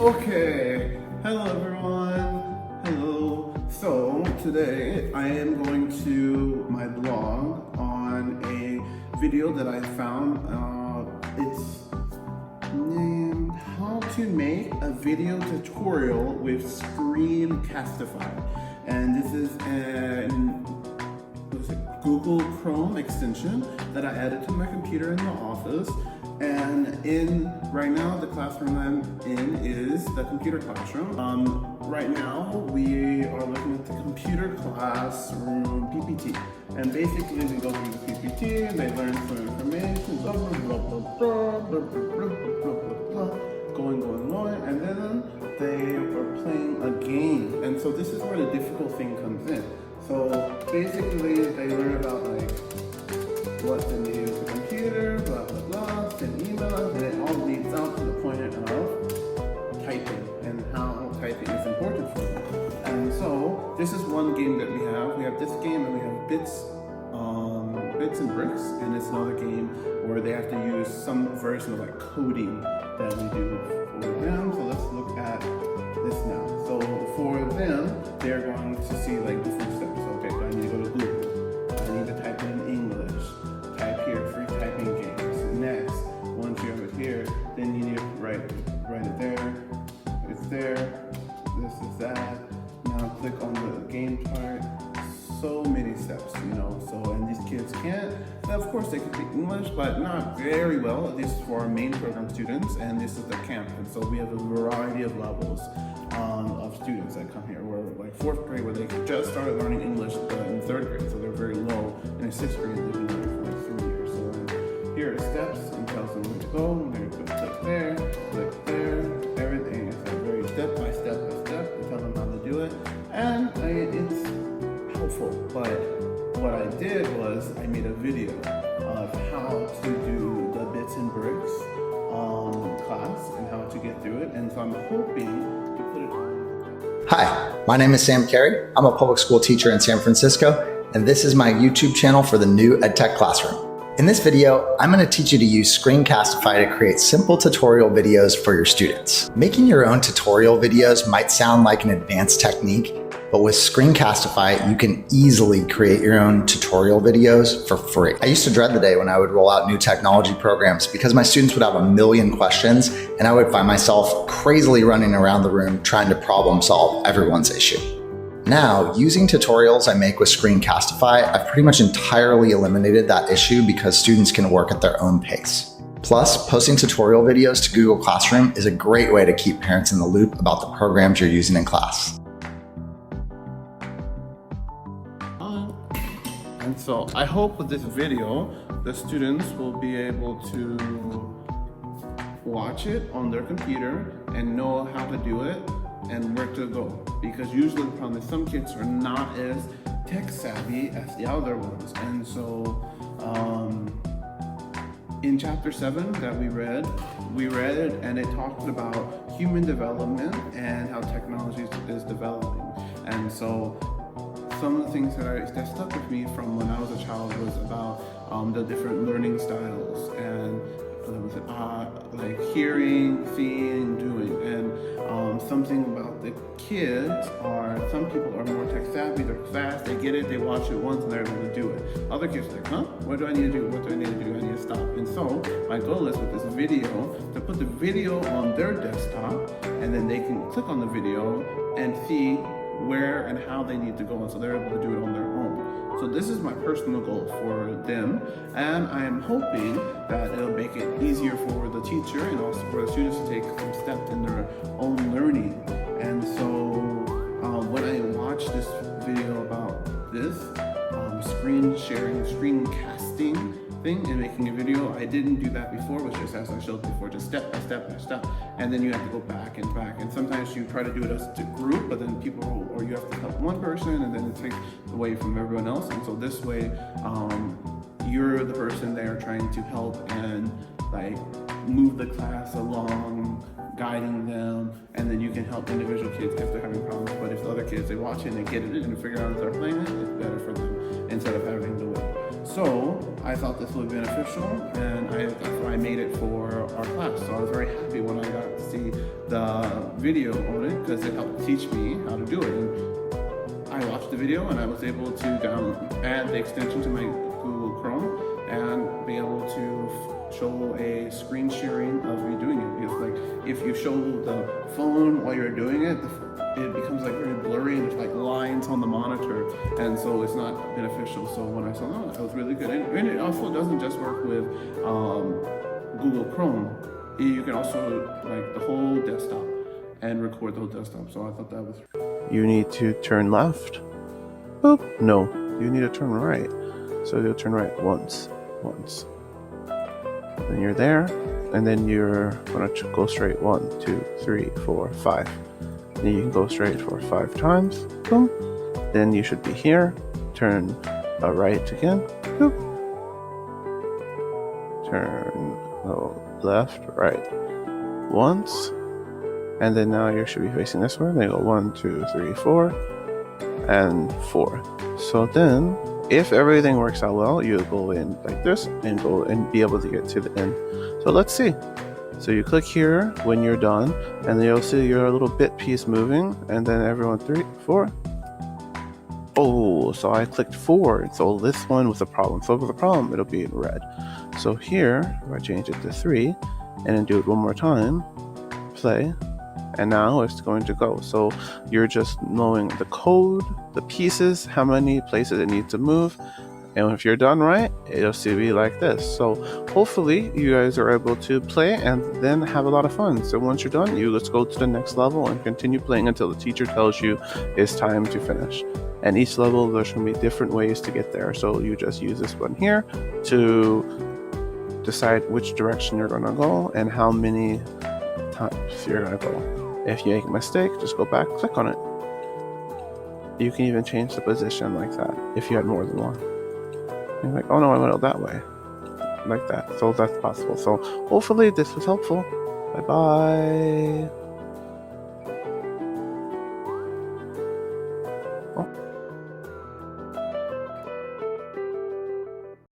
Okay, hello everyone, hello. So today I am going to my blog on a video that I found. It's named How to Make a Video Tutorial with Screen Castify. And this is an Google Chrome extension that I added to my computer in the office. And right now the classroom I'm in is the computer classroom. Right now we are looking at the computer classroom PPT. And basically we go through the PPT and they learn some information, blah, blah, blah, blah, blah, blah, blah, blah, blah, going, and then they are playing a game. And so this is where the difficult thing comes in. So basically they learn about like what to use the computer, blah, blah, blah, send emails, and it all leads out to the point of typing and how typing is important for them. And so this is one game that we have. We have this game and we have bits and bricks, and it's another game where they have to use some version of like coding that we do for them. So let's look at this now. So for them, they're going to see like different steps. Okay, I need to go to Google. I need to type in English. Type here, free typing games. Next, once you have it here, then you need to write it there. It's there. This is that. Now click on the game part. So many steps, you know. So, and these kids can't. Now, of course, they can speak English, but not very well. This is for our main program students, and this is the camp. And so we have a variety of levels of students that come here. We're like fourth grade, where they just started learning English in third grade, so they're very low. And in sixth grade, they've been learning for like 3 years. So here are steps, and tells them where to go. I'm going to click there, everything is like very step by step. We tell them how to do it, and it's helpful. But what I did was I made a video of how to do the bits and bricks class and how to get through it, and so I'm hoping to put it. Hi, my name is Sam Carey. I'm a public school teacher in San Francisco, and this is my YouTube channel for the new EdTech Classroom. In this video, I'm going to teach you to use Screencastify to create simple tutorial videos for your students. Making your own tutorial videos might sound like an advanced technique, but with Screencastify, you can easily create your own tutorial videos for free. I used to dread the day when I would roll out new technology programs because my students would have a million questions and I would find myself crazily running around the room trying to problem solve everyone's issue. Now, using tutorials I make with Screencastify, I've pretty much entirely eliminated that issue because students can work at their own pace. Plus, posting tutorial videos to Google Classroom is a great way to keep parents in the loop about the programs you're using in class. And so I hope with this video, the students will be able to watch it on their computer and know how to do it and where to go. Because usually the problem is some kids are not as tech savvy as the other ones. And so in chapter 7 that we read and it talked about human development and how technology is developing. And so some of the things that stuck with me from when I was a child was about the different learning styles and like hearing, seeing, doing, and something about the kids are, some people are more tech savvy, they're fast, they get it, they watch it once and they're able to do it. Other kids are like, huh? What do I need to do? What do I need to do? I need to stop. And so my goal is with this video to put the video on their desktop, and then they can click on the video and see where and how they need to go, and so they're able to do it on their own. So this is my personal goal for them, and I am hoping that it'll make it easier for the teacher and also for the students to take some steps in their own learning. And so when I watched this video about this screen sharing, screen casting thing and making a video, I didn't do that before, which just as I showed before, just step by step, and then you have to go back, and sometimes you try to do it as a group, but then people, or you have to help one person, and then it takes away from everyone else. And so this way, you're the person there trying to help and like move the class along, guiding them, and then you can help individual kids if they're having problems. But if the other kids, they watch it and they get it and figure out if they're playing it, it's better for them instead of having to wait. So I thought this would be beneficial, and that's why I made it for our class. So I was very happy when I got to see the video on it, because it helped teach me how to do it. And I watched the video and I was able to add the extension to my Google Chrome and be able to show a screen sharing of me doing it. Because like if you show the phone while you're doing it, it becomes like very blurry and there's like lines on the monitor, and so it's not beneficial. So when I saw that, was really good. And it also doesn't just work with Google Chrome. You can also like the whole desktop and record the whole desktop. So I thought that was. You need to turn left. Boop. No, you need to turn right. So you'll turn right once. Then you're there, and then you're gonna go straight 1, 2, 3, 4, 5. Then you can go straight for 5 times. Boom. Then you should be here. Turn right again. Boop. Turn left, right once. And then now you should be facing this way. Then you go 1, 2, 3, 4, and 4. So then, if everything works out well, you'll go in like this and go and be able to get to the end. So let's see. So you click here when you're done, and then you'll see your little bit piece moving, and then everyone 3, 4. Oh, so I clicked 4. So this one was a problem. So with a problem, it'll be in red. So here, if I change it to 3, and then do it one more time, play, and now it's going to go. So you're just knowing the code, the pieces, how many places it needs to move, and if you're done right, it'll still be like this. So hopefully you guys are able to play and then have a lot of fun. So once you're done, you let's go to the next level and continue playing until the teacher tells you it's time to finish. And each level, there's going to be different ways to get there. So you just use this one here to decide which direction you're going to go and how many times you're going to go. If you make a mistake, just go back, click on it. You can even change the position like that if you had more than one. You're like, oh no, I went that way. Like that. So that's possible. So hopefully this was helpful. Bye bye.